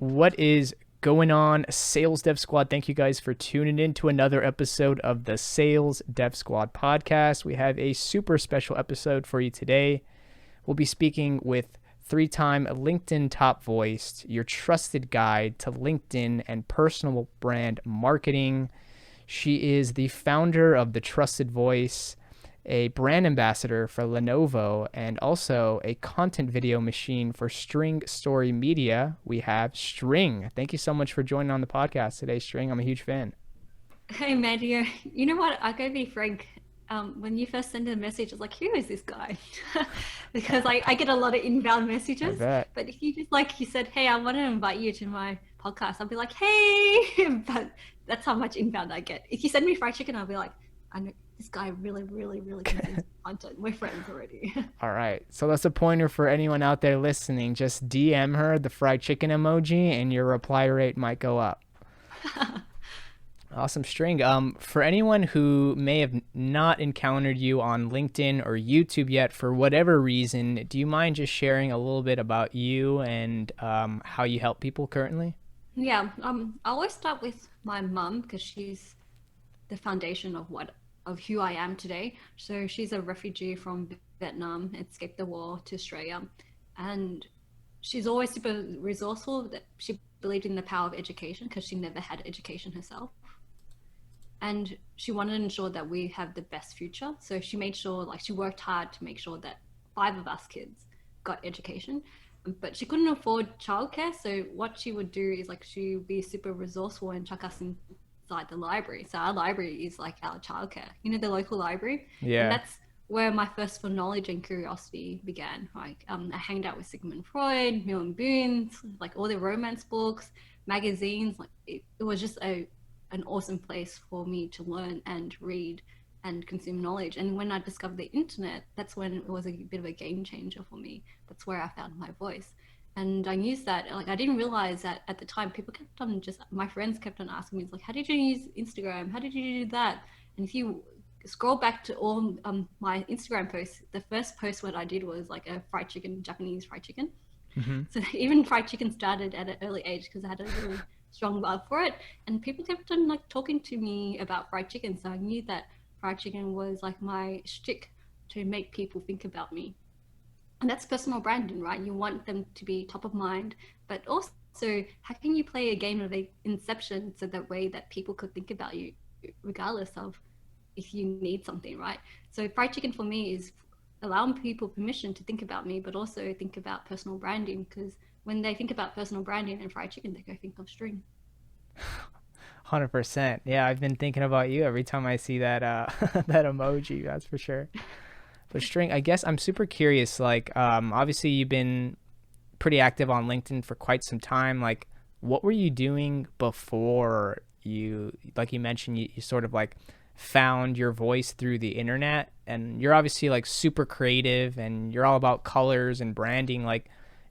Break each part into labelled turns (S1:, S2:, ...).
S1: What is going on, Sales Dev Squad? Thank you guys for tuning in to another episode of the Sales Dev Squad podcast. We have a super special episode for you today. We'll be speaking with three-time LinkedIn top voice, your trusted guide to LinkedIn and personal brand marketing. She is the founder of The Trusted Voice, a brand ambassador for Lenovo, and also a content video machine for String Story Media. We have String. Thank you so much for joining on the podcast today, String. I'm a huge fan.
S2: Hey, Mateo. You know what? I gotta be frank. When you first sent a message, I was like, who is this guy? Because I get a lot of inbound
S1: I
S2: messages.
S1: bet.
S2: But if you just you said, hey, I want to invite you to my podcast, I'll be like, hey. But that's how much inbound I get. If you send me fried chicken, I'll be like, I know this guy really, really, really consumes content. We're friends already.
S1: All right. So that's a pointer for anyone out there listening. Just DM her the fried chicken emoji and your reply rate might go up. Awesome, String. For anyone who may have not encountered you on LinkedIn or YouTube yet for whatever reason, do you mind just sharing a little bit about you and how you help people currently?
S2: Yeah. I always start with my mum because she's the foundation of who I am today. So she's a refugee from Vietnam, escaped the war to Australia, and she's always super resourceful. That she believed in the power of education because she never had education herself, and she wanted to ensure that we have the best future. So she made sure, she worked hard to make sure that five of us kids got education, but she couldn't afford childcare. So what she would do is she would be super resourceful and chuck us inside the library. So our library is like our childcare, the local library. And
S1: Yeah.
S2: that's where my first for knowledge and curiosity began. I hanged out with Sigmund Freud, Mill and Boone, all the romance books, magazines. It was just an awesome place for me to learn and read and consume knowledge. And when I discovered the internet, that's when it was a bit of a game changer for me. That's where I found my voice. And I used that, I didn't realize that at the time. People kept on my friends kept on asking me, how did you use Instagram? How did you do that? And if you scroll back to all my Instagram posts, the first post what I did was a fried chicken, Japanese fried chicken.
S1: Mm-hmm.
S2: So even fried chicken started at an early age because I had a really strong love for it. And people kept on talking to me about fried chicken. So I knew that fried chicken was my shtick to make people think about me. And that's personal branding, right? You want them to be top of mind, but also how can you play a game of inception so that way that people could think about you regardless of if you need something, right? So fried chicken for me is allowing people permission to think about me, but also think about personal branding, because when they think about personal branding and fried chicken, they go think of String.
S1: 100%. Yeah, I've been thinking about you every time I see that that emoji, that's for sure. But String, I guess I'm super curious. Obviously, you've been pretty active on LinkedIn for quite some time. What were you doing before you mentioned, you sort of found your voice through the internet, and you're obviously super creative, and you're all about colors and branding.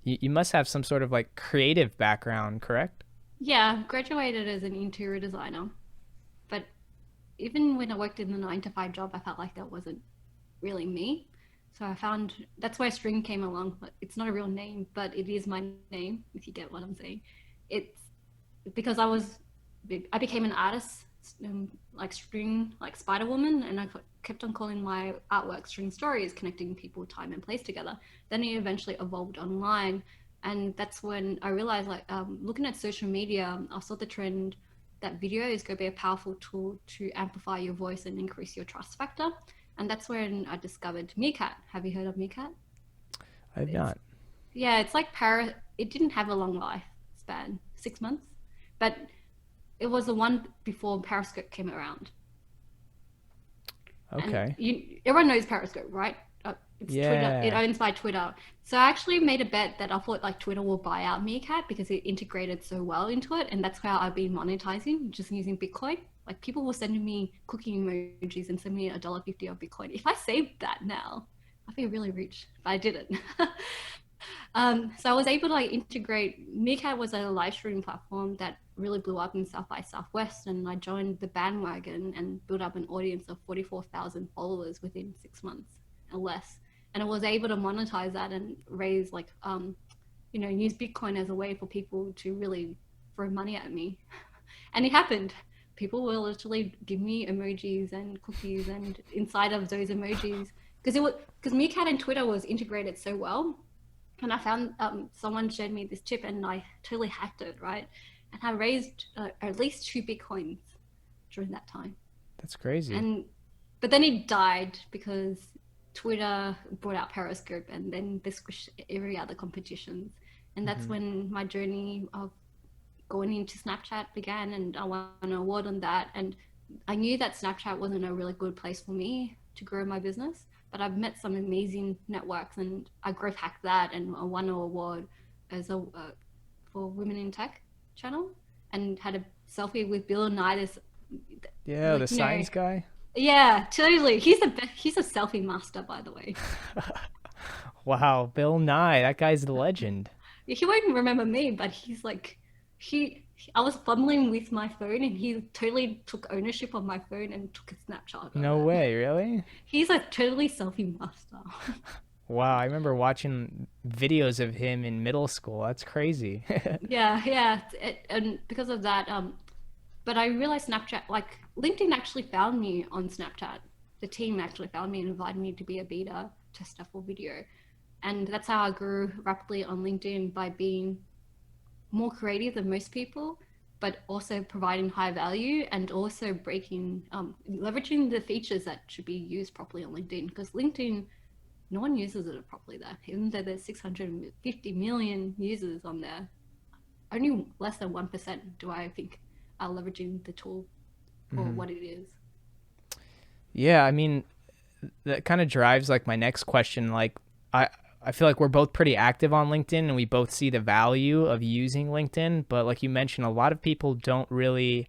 S1: You must have some sort of creative background, correct?
S2: Yeah, graduated as an interior designer, but even when I worked in the 9 to 5 job, I felt like that wasn't really me. So I found that's where String came along. It's not a real name, but it is my name, if you get what I'm saying. It's because I became an artist, String, Spider Woman, and I kept on calling my artwork String Stories, connecting people, time, and place together. Then it eventually evolved online, and that's when I realized, looking at social media, I saw the trend that video is going to be a powerful tool to amplify your voice and increase your trust factor. And that's when I discovered Meerkat. Have you heard of Meerkat?
S1: I've
S2: It's
S1: not.
S2: Yeah, it's like It didn't have a long lifespan, 6 months, but it was the one before Periscope came around. And
S1: Okay.
S2: everyone knows Periscope, right? It's Twitter. It
S1: Yeah.
S2: owns by Twitter. So I actually made a bet that I thought Twitter will buy out Meerkat because it integrated so well into it, and that's how I've been monetizing, just using Bitcoin. People were sending me cookie emojis and send me $1.50 of Bitcoin. If I saved that now, I'd be really rich. But I didn't. So I was able to integrate. Meerkat was a live streaming platform that really blew up in South by Southwest, and I joined the bandwagon and built up an audience of 44,000 followers within 6 months or less. And I was able to monetize that and raise use Bitcoin as a way for people to really throw money at me. And it happened. People will literally give me emojis and cookies, and inside of those emojis, because Meerkat and Twitter was integrated so well, and I found someone showed me this chip, and I totally hacked it, right? And I raised at least 2 Bitcoins during that time.
S1: That's crazy.
S2: And but then it died because Twitter brought out Periscope, and then they squished every other competitions. And that's when my journey of going into Snapchat began, and I won an award on that. And I knew that Snapchat wasn't a really good place for me to grow my business, but I've met some amazing networks, and I growth hacked that, and I won an award as a for Women in Tech channel, and had a selfie with Bill Nye, this
S1: Yeah, the science guy.
S2: yeah, totally. He's a selfie master, by the way.
S1: Wow, Bill Nye, that guy's the legend.
S2: He won't remember me, but he's like, he. I was fumbling with my phone, and he totally took ownership of my phone and took a snapshot of
S1: No
S2: it.
S1: way, really?
S2: He's a totally selfie master.
S1: Wow, I remember watching videos of him in middle school. That's crazy.
S2: Yeah, yeah, and because of that, but I realized Snapchat, like LinkedIn, actually found me on Snapchat. The team actually found me and invited me to be a beta tester for video, and that's how I grew rapidly on LinkedIn, by being more creative than most people, but also providing high value, and also leveraging the features that should be used properly on LinkedIn. Because LinkedIn, no one uses it properly there. Even though there's 650 million users on there, only less than 1% do I think are leveraging the tool for what it is.
S1: Yeah, I mean, that kind of drives like my next question. Like, I feel like we're both pretty active on LinkedIn, and we both see the value of using LinkedIn. But like you mentioned, a lot of people don't really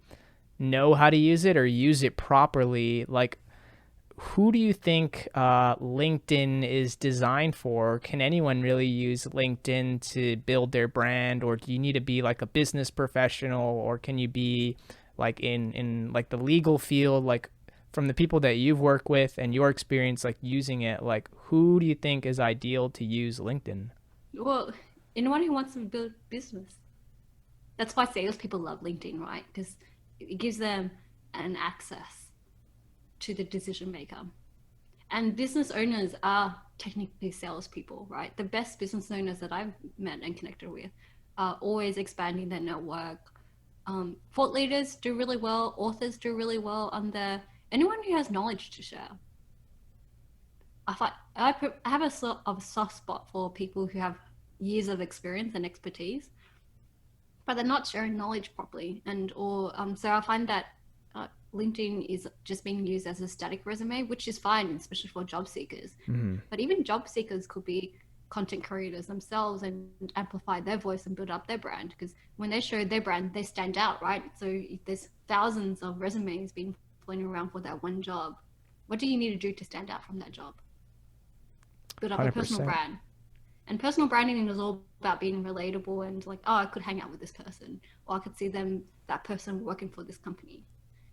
S1: know how to use it or use it properly. Like, who do you think LinkedIn is designed for? Can anyone really use LinkedIn to build their brand, or do you need to be like a business professional, or can you be like in like the legal field? Like, from the people that you've worked with and your experience like using it, like who do you think is ideal to use LinkedIn?
S2: Well, anyone who wants to build business. That's why salespeople love LinkedIn, right? Because it gives them an access to the decision maker. And business owners are technically salespeople, right? The best business owners that I've met and connected with are always expanding their network. Thought leaders do really well, authors do really well on there. Anyone who has knowledge to share. I have a sort of soft spot for people who have years of experience and expertise, but they're not sharing knowledge properly. So I find that LinkedIn is just being used as a static resume, which is fine, especially for job seekers. But even job seekers could be content creators themselves and amplify their voice and build up their brand, because when they show their brand, they stand out, right? So if there's thousands of resumes being floating around for that one job, what do you need to do to stand out from that job? Build up a personal
S1: 100%.
S2: brand. And personal branding is all about being relatable, and like, oh, I could hang out with this person, or I could see that person working for this company.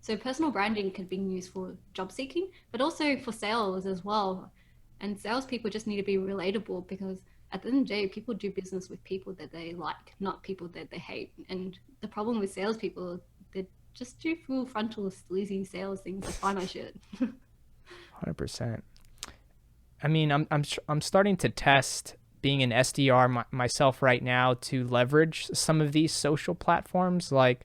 S2: So personal branding can be used for job seeking, but also for sales as well. And salespeople just need to be relatable, because at the end of the day, people do business with people that they like, not people that they hate. And the problem with salespeople, they just do full frontal sleazy sales things to buy my shit.
S1: 100%. I mean, I'm starting to test being an SDR myself right now to leverage some of these social platforms. Like,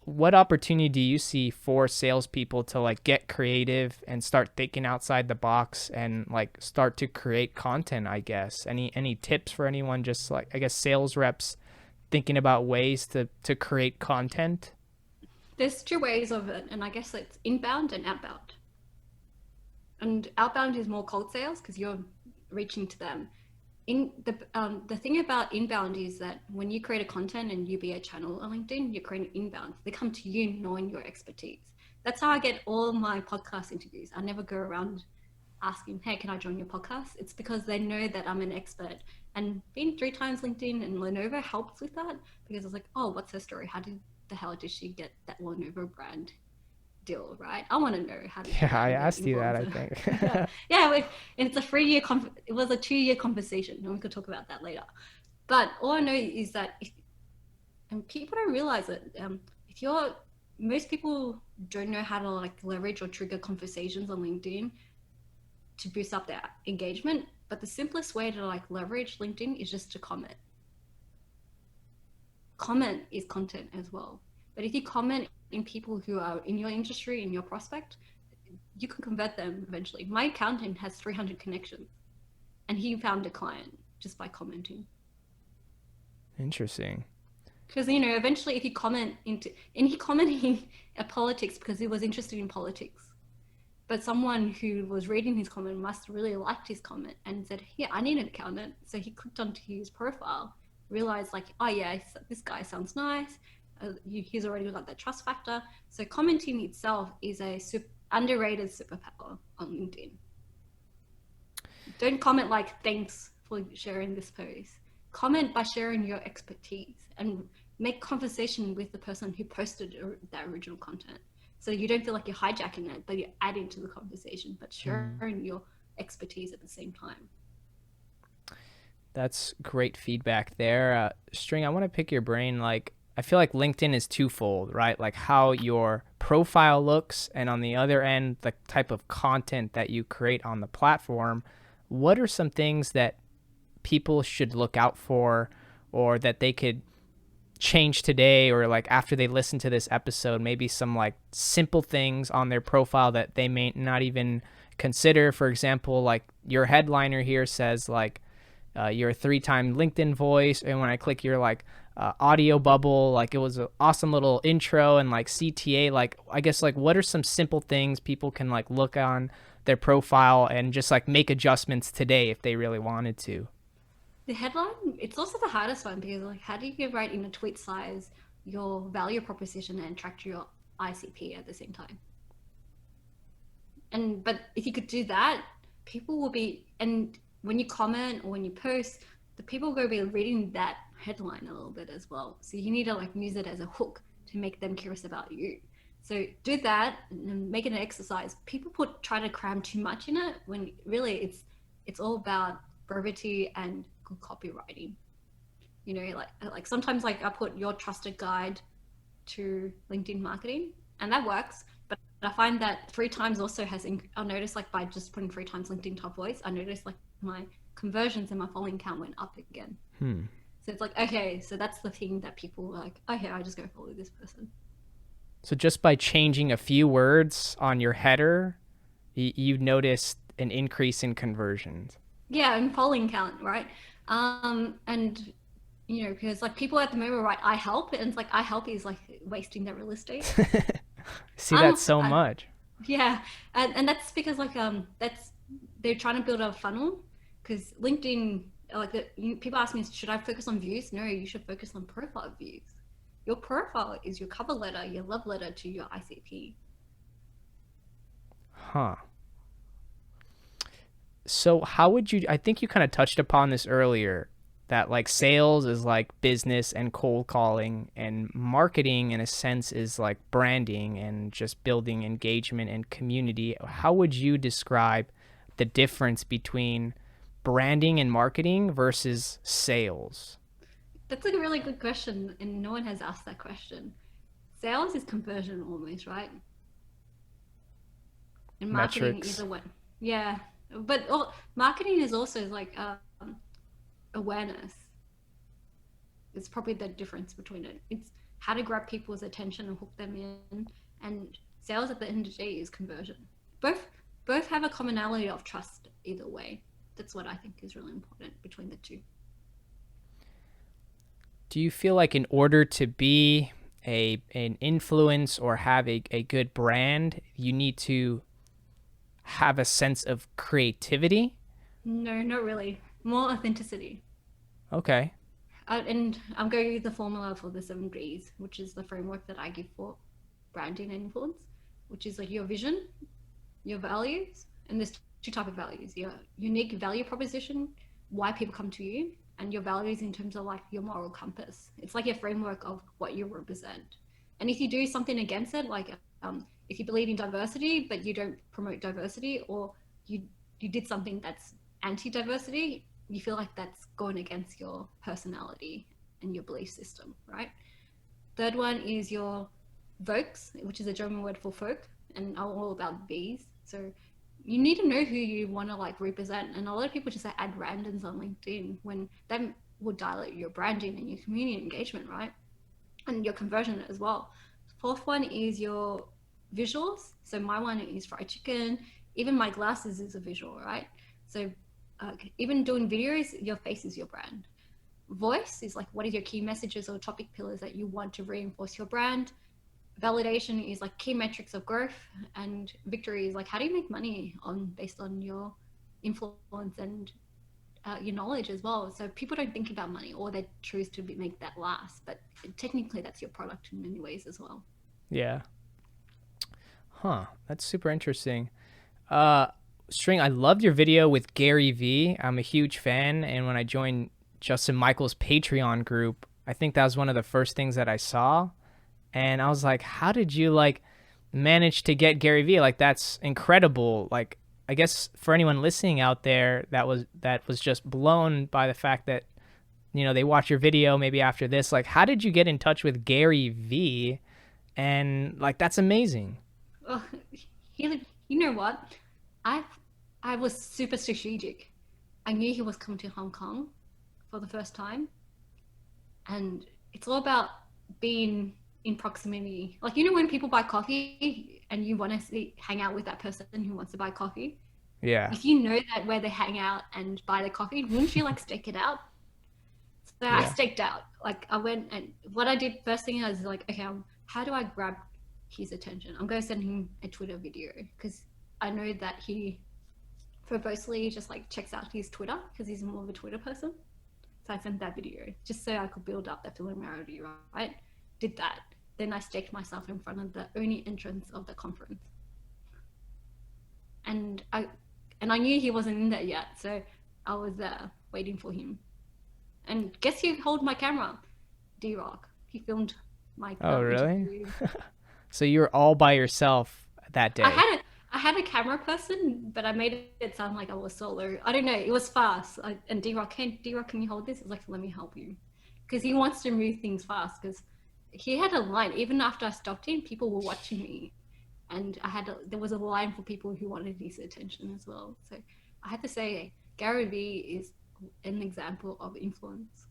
S1: what opportunity do you see for salespeople to like get creative and start thinking outside the box and like start to create content? I guess any tips for anyone, just like, I guess, sales reps thinking about ways to create content?
S2: There's two ways of it, and I guess it's inbound and outbound. And outbound is more cold sales because you're reaching to them. The thing about inbound is that when you create a content and you be a channel on LinkedIn, you're creating inbound. They come to you knowing your expertise. That's how I get all my podcast interviews. I never go around asking, hey, can I join your podcast? It's because they know that I'm an expert. And being 3 times LinkedIn and Lenovo helps with that, because it's like, oh, what's her story? How the hell did she get that Lenovo brand deal, right? I want to know how did
S1: Yeah, I
S2: you get
S1: asked you that, I
S2: influencer.
S1: think.
S2: Yeah, it's a 3-year it was a 2-year conversation, and we could talk about that later. But all I know is that and people don't realize it. If you're Most people don't know how to like leverage or trigger conversations on LinkedIn to boost up their engagement. But the simplest way to like leverage LinkedIn is just to comment. Comment is content as well. But if you comment in people who are in your industry, in your prospect, you can convert them eventually. My accountant has 300 connections and he found a client just by commenting.
S1: Interesting.
S2: Because eventually, if you comment into, and he commented at politics because he was interested in politics, but someone who was reading his comment must really liked his comment and said, "Yeah, I need an accountant." So he clicked onto his profile, realized like, "Oh yeah, this guy sounds nice. He's already got that trust factor." So commenting itself is a underrated superpower on LinkedIn. Don't comment like "Thanks for sharing this post." Comment by sharing your expertise and make conversation with the person who posted that original content. So you don't feel like you're hijacking it, but you're adding to the conversation, but sharing your expertise at the same time.
S1: That's great feedback there. String, I want to pick your brain. Like, I feel like LinkedIn is twofold, right? Like how your profile looks, and on the other end, the type of content that you create on the platform. What are some things that people should look out for, or that they could change today, or like after they listen to this episode, maybe some like simple things on their profile that they may not even consider? For example, like your headliner here says like you're a 3-time LinkedIn voice, and when I click your like audio bubble, like it was an awesome little intro and like CTA. Like, I guess, like what are some simple things people can like look on their profile and just like make adjustments today if they really wanted to?
S2: The headline, it's also the hardest one because like how do you write in a tweet size your value proposition and track your ICP at the same time? But if you could do that, people will be, and when you comment or when you post, the people will be reading that headline a little bit as well. So you need to like use it as a hook to make them curious about you. So do that and make it an exercise. People try to cram too much in it when really it's all about brevity and good copywriting. Like sometimes like I put your trusted guide to LinkedIn marketing, and that works. But I find that 3 times also I'll notice like by just putting 3 times LinkedIn top voice, I noticed like my conversions and my following count went up again. So it's like, okay, so that's the thing that people are like, okay, I just go follow this person.
S1: So just by changing a few words on your header, you noticed an increase in conversions.
S2: Yeah, and following count, right? And because like people at the moment write "I help," and it's like "I help" is like wasting their real estate.
S1: See that so much.
S2: Yeah, and that's because like they're trying to build a funnel, because LinkedIn, people ask me, should I focus on views? No, you should focus on profile views. Your profile is your cover letter, your love letter to your ICP.
S1: Huh. So how would you, I think you kind of touched upon this earlier, that like sales is like business and cold calling, and marketing in a sense is like branding and just building engagement and community. How would you describe the difference between branding and marketing versus sales?
S2: That's like a really good question, and no one has asked that question. Sales is conversion almost, right? And marketing
S1: Metrics.
S2: is a one. Yeah, but marketing is also like awareness. It's probably the difference between it. It's how to grab people's attention and hook them in. And sales at the end of the day is conversion. Both have a commonality of trust either way. That's what I think is really important between the two.
S1: Do you feel like in order to be an influence or have a good brand, you need to have a sense of creativity?
S2: No, not really. More authenticity.
S1: Okay.
S2: And I'm going to use the formula for the 7 Bs, which is the framework that I give for branding and influence, which is like your vision, your values, and there's 2 types of values: your unique value proposition, why people come to you, and your values in terms of like your moral compass. It's like your framework of what you represent. And if you do something against it, like if you believe in diversity but you don't promote diversity, or you did something that's anti-diversity, you feel like that's going against your personality and your belief system, right? Third one is your Vokes, which is a German word for folk, and are all about bees. So you need to know who you want to like represent. And a lot of people just add randoms on LinkedIn when that will dilute your branding and your community engagement, right? And your conversion as well. Fourth one is your visuals. So my one is fried chicken. Even my glasses is a visual, right? So even doing videos, your face is your brand. Voice is like, what is your key messages or topic pillars that you want to reinforce your brand? Validation is like key metrics of growth, and victory is like, how do you make money based on your influence and your knowledge as well. So people don't think about money, or they choose to make that last, but technically that's your product in many ways as well.
S1: Yeah. Huh. That's super interesting. String, I loved your video with Gary Vee. I'm a huge fan, and when I joined Justin Michael's Patreon group, I think that was one of the first things that I saw. And I was like, how did you like manage to get Gary Vee? Like, that's incredible. Like, I guess for anyone listening out there that was just blown by the fact that, you know, they watch your video maybe after this, like, how did you get in touch with Gary Vee? And like, that's amazing.
S2: Oh, you know what? I was super strategic. I knew he was coming to Hong Kong for the first time, and it's all about being in proximity. Like, you know, when people buy coffee and you want to hang out with that person who wants to buy coffee.
S1: Yeah.
S2: If you know that where they hang out and buy the coffee, wouldn't you like stake it out? So I staked out. Like, I went, and what I did first thing, I was like, okay, how do I grab his attention? I'm going to send him a Twitter video, because I know that he verbosely just like checks out his Twitter, because he's more of a Twitter person. So I sent that video just so I could build up that familiarity, right? Did that. Then I staked myself in front of the only entrance of the conference. And I knew he wasn't in there yet, so I was there waiting for him. And guess who held my camera? D-Rock. He filmed my
S1: Oh, really? So you were all by yourself that day?
S2: I had a camera person, but I made it sound like I was solo. I don't know. It was fast. And D-Rock, can you hold this? I was like, let me help you. Because he wants to move things fast, because he had a line. Even after I stopped him, people were watching me. And there was a line for people who wanted his attention as well. So I had to say, Gary Vee is an example of influence.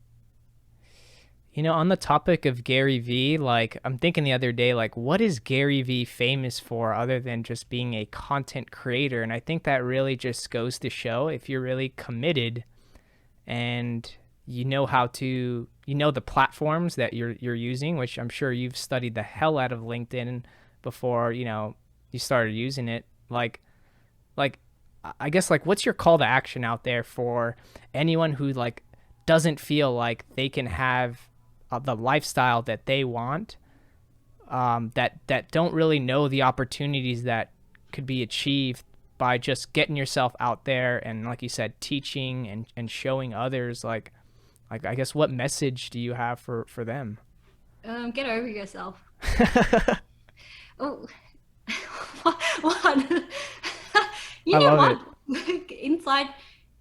S1: You know, on the topic of Gary Vee, like, I'm thinking the other day, like, what is Gary Vee famous for other than just being a content creator? And I think that really just goes to show, if you're really committed and you know the platforms that you're using, which I'm sure you've studied the hell out of LinkedIn before, you know, you started using it. Like, I guess, like, what's your call to action out there for anyone who like doesn't feel like they can have the lifestyle that they want, that don't really know the opportunities that could be achieved by just getting yourself out there and, like you said, teaching and showing others? Like I guess, what message do you have for them?
S2: Get over yourself. Oh, what? You know what? Inside,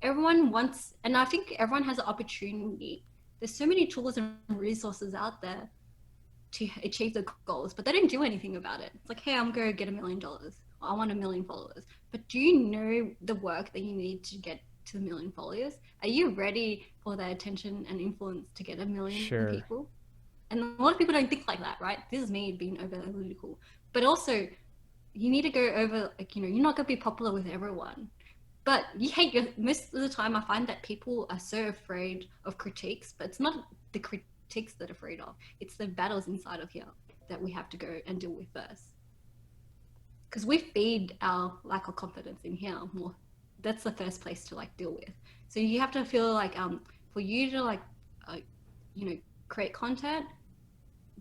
S2: everyone wants, and I think everyone has an opportunity. There's so many tools and resources out there to achieve the goals, but they don't do anything about it. It's like, hey, I'm going to get $1 million. I want 1 million followers. But do you know the work that you need to get to 1 million followers? Are you ready for that attention and influence to get 1 million people? And a lot of people don't think like that, right? This is me being over analytical. But also, you need to go over, like, you know, you're not going to be popular with everyone. But most of the time I find that people are so afraid of critiques, but it's not the critiques that they're afraid of. It's the battles inside of here that we have to go and deal with first. Because we feed our lack of confidence in here more. That's the first place to like deal with. So you have to feel like, for you to like, you know, create content,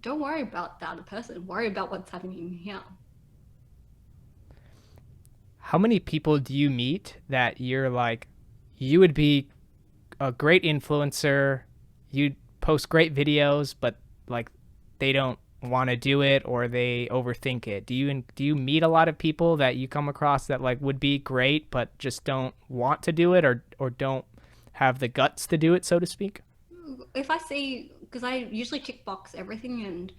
S2: don't worry about the other person. Worry about what's happening here.
S1: How many people do you meet that you're like, you would be a great influencer, you'd post great videos, but like they don't want to do it, or they overthink it? Do you meet a lot of people that you come across that like would be great but just don't want to do it, or don't have the guts to do it, so to speak?
S2: If I see, because I usually tick box everything, and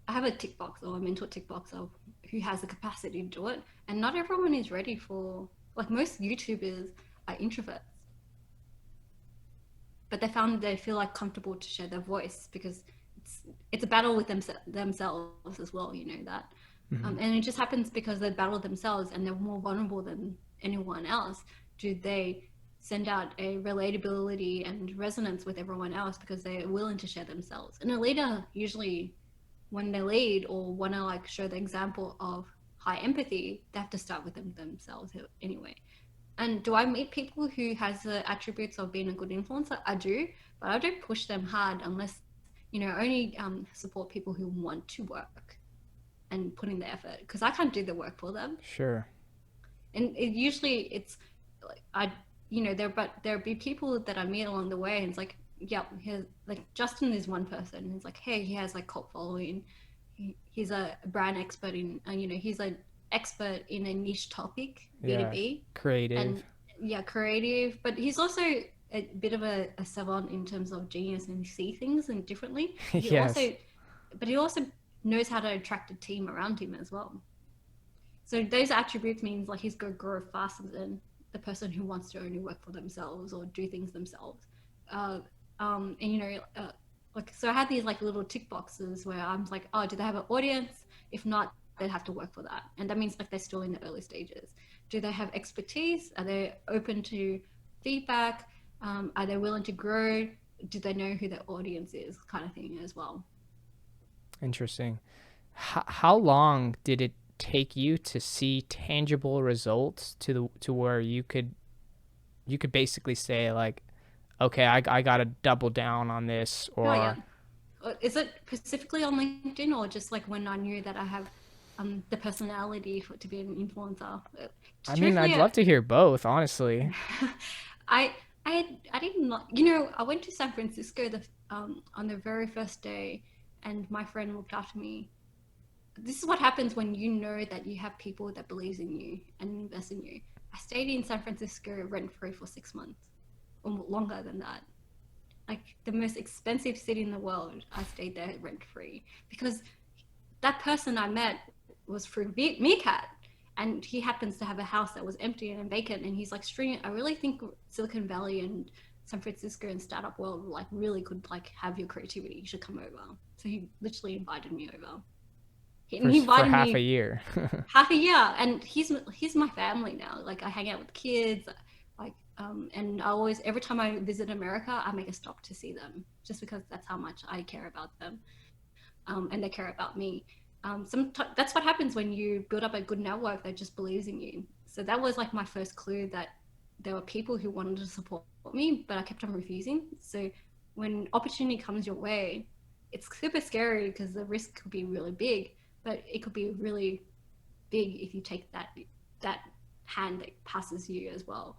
S2: I have a tick box or a mental tick box of who has the capacity to do it, and not everyone is ready for. Like most YouTubers are introverts, but they found they feel like comfortable to share their voice because it's a battle with themselves as well. You know that, and it just happens because they battle themselves and they're more vulnerable than anyone else. Do they send out a relatability and resonance with everyone else because they're willing to share themselves? And a leader usually, when they lead or want to like show the example of high empathy, they have to start with themselves anyway. And do I meet people who has the attributes of being a good influencer? I do, but I don't push them hard unless, only support people who want to work and put in the effort because I can't do the work for them.
S1: Sure.
S2: And it's like there'll be people that I meet along the way, and it's like, yeah, like Justin is one person. And it's like, hey, he has like cult following. He's a brand expert in, he's an expert in a niche topic,
S1: Yeah.
S2: B2B,
S1: Creative.
S2: and yeah, creative. But he's also a bit of a savant in terms of genius and see things and differently.
S1: Yes.
S2: But he also knows how to attract a team around him as well. So those attributes means like he's going to grow faster than the person who wants to only work for themselves or do things themselves. Uh, and like so I had these like little tick boxes where I'm like, oh, do they have an audience? If not, they'd have to work for that, and that means like they're still in the early stages. Do they have expertise? Are they open to feedback? Are they willing to grow? Do they know who their audience is, kind of thing as well.
S1: Interesting. How long did it take you to see tangible results to where you could basically say like, okay, I got to double down on this?
S2: Oh yeah.
S1: Or
S2: Is it specifically on LinkedIn or just like when I knew that I have the personality to be an influencer?
S1: I mean,
S2: Truthfully,
S1: I'd love to hear both, honestly.
S2: I I didn't like, I went to San Francisco on the very first day, and my friend looked after me. This is what happens when you know that you have people that believes in you and invest in you. I stayed in San Francisco rent free for 6 months or longer than that, like the most expensive city in the world. I stayed there rent free because that person I met was through Meerkat, and he happens to have a house that was empty and vacant. And he's like, String, I really think Silicon Valley and San Francisco and startup world like really could like have your creativity. You should come over. So he literally invited me over. He
S1: For
S2: invited
S1: half a
S2: me
S1: year.
S2: half a year, and he's my family now. Like I hang out with kids, like and I always every time I visit America, I make a stop to see them, just because that's how much I care about them, and they care about me. That's what happens when you build up a good network that just believes in you. So that was like my first clue that there were people who wanted to support me, but I kept on refusing. So when opportunity comes your way, it's super scary because the risk could be really big, but it could be really big if you take that hand that passes you as well.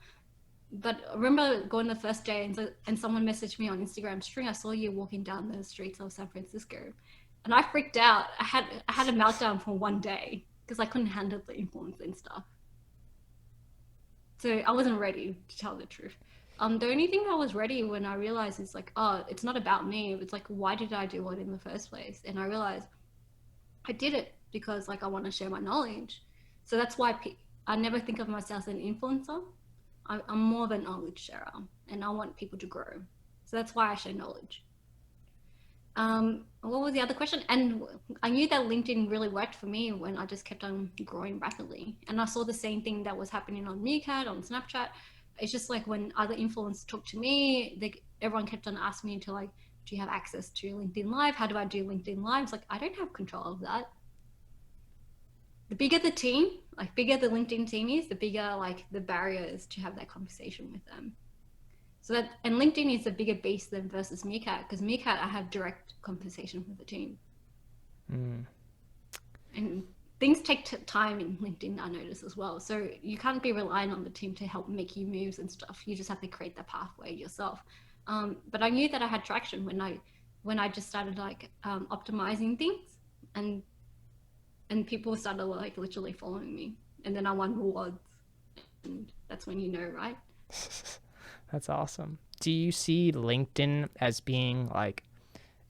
S2: But I remember going the first day, and someone messaged me on Instagram, String, I saw you walking down the streets of San Francisco, and I freaked out. I had a meltdown for one day because I couldn't handle the influence and stuff. So I wasn't ready, to tell the truth. The only thing I was ready when I realized is like, oh, it's not about me. It's like, why did I do it in the first place? And I realized I did it because like I want to share my knowledge. So that's why I never think of myself as an influencer. I'm more of a knowledge sharer, and I want people to grow. So that's why I share knowledge. What was the other question? And I knew that LinkedIn really worked for me when I just kept on growing rapidly. And I saw the same thing that was happening on Meerkat, on Snapchat. It's just like when other influencers talk to me, everyone kept on asking me to like, do you have access to LinkedIn Live? How do I do LinkedIn Live? It's like, I don't have control of that. The bigger the team, like bigger the LinkedIn team is, the bigger like the barrier is to have that conversation with them. So that, and LinkedIn is a bigger beast than versus Meerkat, because Meerkat I have direct conversation with the team. And things take time in LinkedIn, I notice as well. So you can't be relying on the team to help make you moves and stuff. You just have to create the pathway yourself. But I knew that I had traction when I just started like optimizing things, and people started like literally following me, and then I won rewards, and that's when you know, right?
S1: That's awesome. do you see LinkedIn as being like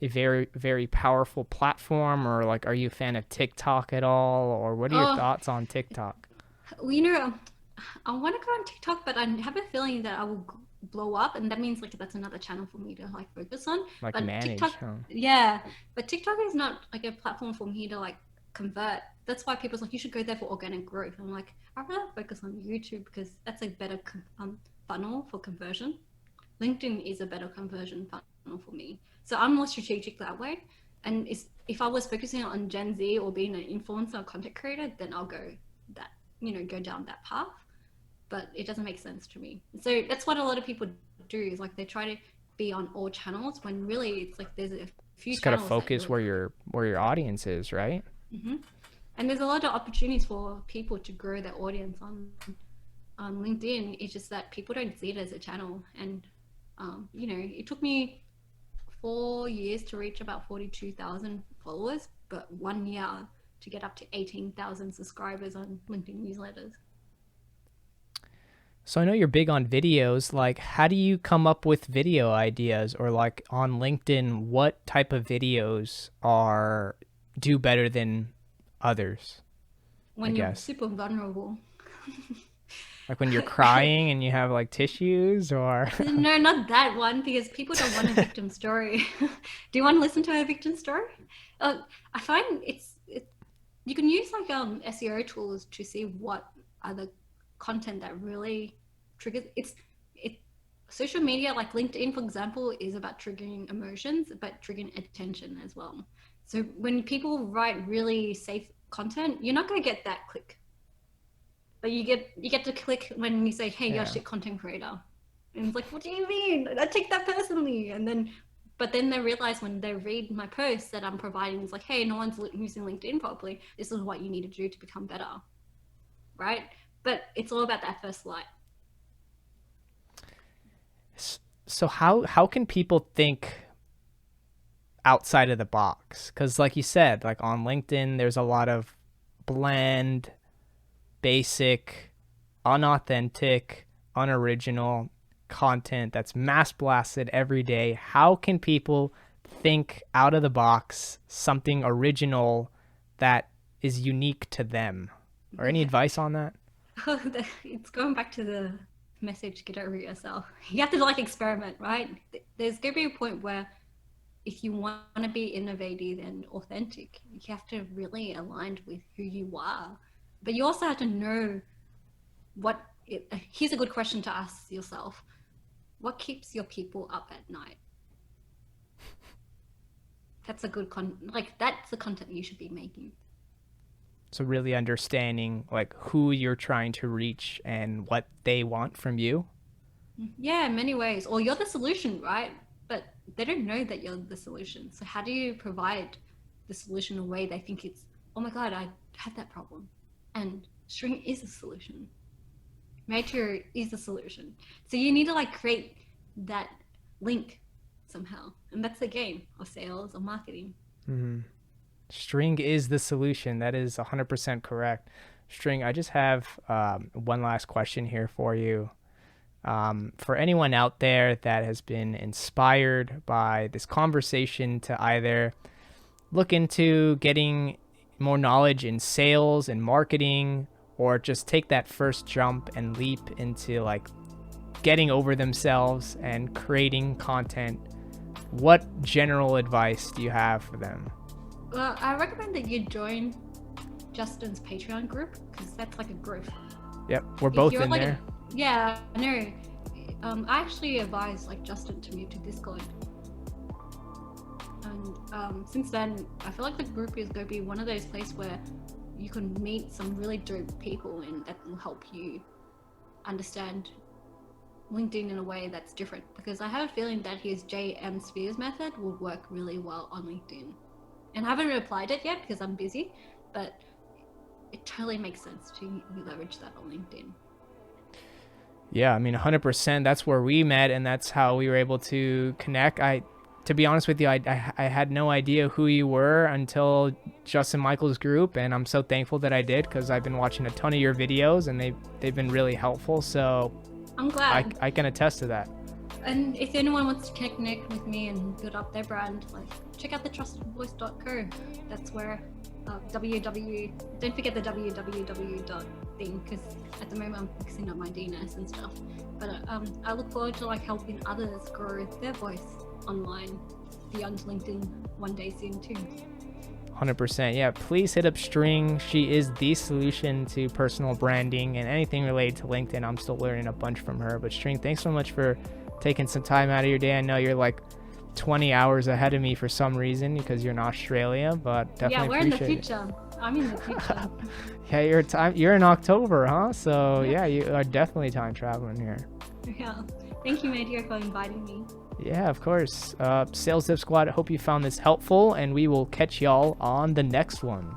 S1: a very, very powerful platform, or like, are you a fan of TikTok at all, or what are your
S2: Oh,
S1: thoughts on TikTok?
S2: well, I want to go on TikTok, but I have a feeling that I will blow up, and that means like that's another channel for me to like focus on.
S1: Like
S2: But
S1: manage,
S2: TikTok,
S1: huh?
S2: yeah, but TikTok is not like a platform for me to like convert. That's why people's like, you should go there for organic growth. I'm like, I'd rather focus on YouTube because that's a better funnel for conversion. LinkedIn is a better conversion funnel for me. So I'm more strategic that way. And if I was focusing on Gen Z or being an influencer or content creator, then I'll go that, go down that path. But it doesn't make sense to me. So that's what a lot of people do is like they try to be on all channels when really it's like there's a few
S1: Just gotta
S2: channels that
S1: focus
S2: really.
S1: where your audience is, right?
S2: Hmm. And there's a lot of opportunities for people to grow their audience on LinkedIn. It's just that people don't see it as a channel. And it took me 4 years to reach about 42,000 followers, but 1 year to get up to 18,000 subscribers on LinkedIn newsletters.
S1: So I know you're big on videos. Like, how do you come up with video ideas, or like on LinkedIn, what type of videos are do better than others, I
S2: When you're
S1: guess?
S2: super vulnerable.
S1: Like when you're crying and you have like tissues, or
S2: No, not that one, because people don't want a victim story. Do you want to listen to a victim story? I find you can use like SEO tools to see what are the content that really triggers. Social media like LinkedIn, for example, is about triggering emotions, but triggering attention as well. So when people write really safe content, you're not going to get that click. But you get to click when you say, "Hey, you're a
S1: yeah.
S2: shit content creator," and it's like, "What do you mean? I take that personally." But then they realize when they read my post that I'm providing is like, "Hey, no one's using LinkedIn properly. This is what you need to do to become better," right? But it's all about that first light.
S1: So how can people think outside of the box? Because like you said, like on LinkedIn, there's a lot of bland, basic, unauthentic, unoriginal content that's mass blasted every day. How can people think out of the box, something original that is unique to them? Or any advice on that?
S2: It's going back to the message: get over yourself. You have to like experiment, right? There's going to be a point where if you want to be innovative and authentic, you have to really align with who you are. But you also have to know here's a good question to ask yourself: what keeps your people up at night? That's a good that's the content you should be making.
S1: So really understanding like who you're trying to reach and what they want from you.
S2: Yeah, in many ways. Or you're the solution, right? But they don't know that you're the solution. So how do you provide the solution in a way they think it's, oh my God, I had that problem. And String is the solution. Mateo is the solution. So you need to like create that link somehow. And that's the game of sales or marketing.
S1: Mm-hmm. String is the solution. That is 100% correct. String, I just have one last question here for you. For anyone out there that has been inspired by this conversation to either look into getting more knowledge in sales and marketing, or just take that first jump and leap into like getting over themselves and creating content, what general advice do you have for them?
S2: Well, I recommend that you join Justin's Patreon group because that's like a growth.
S1: Yep, we're both in
S2: like
S1: there.
S2: Yeah, I know. I actually advised like Justin to move to Discord, and since then, I feel like the group is going to be one of those places where you can meet some really dope people, and that will help you understand LinkedIn in a way that's different. Because I have a feeling that his JM Spheres method will work really well on LinkedIn, and I haven't applied it yet because I'm busy, but it totally makes sense to leverage that on LinkedIn.
S1: Yeah, I mean, 100%. That's where we met, and that's how we were able to connect. To be honest with you, I had no idea who you were until Justin Michael's group, and I'm so thankful that I did because I've been watching a ton of your videos, and they've been really helpful. So
S2: I'm glad.
S1: I can attest to that.
S2: And if anyone wants to connect with me and build up their brand, like check out thetrustedvoice.co. That's where don't forget the www dot thing, because at the moment I'm fixing up my DNS and stuff. But I look forward to like helping others grow their voice online beyond LinkedIn one day soon too.
S1: 100%. Yeah, please hit up String. She is the solution to personal branding and anything related to LinkedIn. I'm still learning a bunch from her. But String, thanks so much for taking some time out of your day. I know you're like 20 hours ahead of me for some reason because you're in Australia, but definitely
S2: yeah, we're in the
S1: appreciate
S2: future. I'm in the future.
S1: Yeah, you're in October, huh? So yeah, you are definitely time traveling here.
S2: Yeah. Thank you, Mateo, for inviting me.
S1: Yeah, of course. Sales Dev Squad, I hope you found this helpful, and we will catch y'all on the next one.